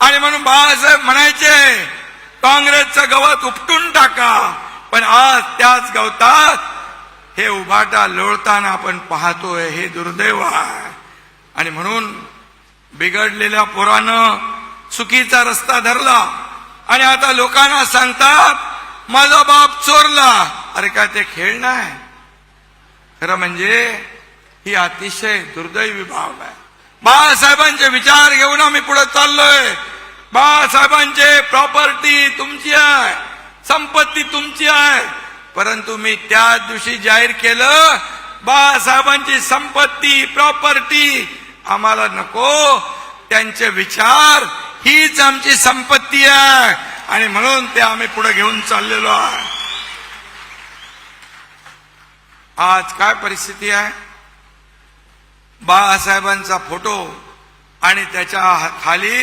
आणि म्हणून बाळासाहेब म्हणायचे काँग्रेसचं गवत उपटून टाका, पण आज त्याच गवतात हे उभाटा लोळताना आपण पाहतोय. हे दुर्दैव आहे. आणि म्हणून बिघडलेल्या पोरानं चुकीचा रस्ता धरला आणि आता लोकांना सांगतात माझा बाप चोरला. अरे काय ते खेळ नाही. खरं म्हणजे ही अतिशय दुर्दैवी बाब आहे. बाळासाहेबांचे विचार घेऊन आम्ही पुढे चाललोय. बाळासाहेबांचे प्रॉपर्टी तुमची आहे, संपत्ती तुमची आहे, परंतु मी त्या दिवशी जाहीर केलं बाळासाहेबांची संपत्ती प्रॉपर्टी आम्हाला नको, त्यांचे विचार हीच आमची संपत्ती आहे. आणि म्हणून ते आम्ही पुढे घेऊन चाललेलो आहे. आज काय परिस्थिती आहे. बाळासाहेबांचा फोटो आणि त्याच्या खाली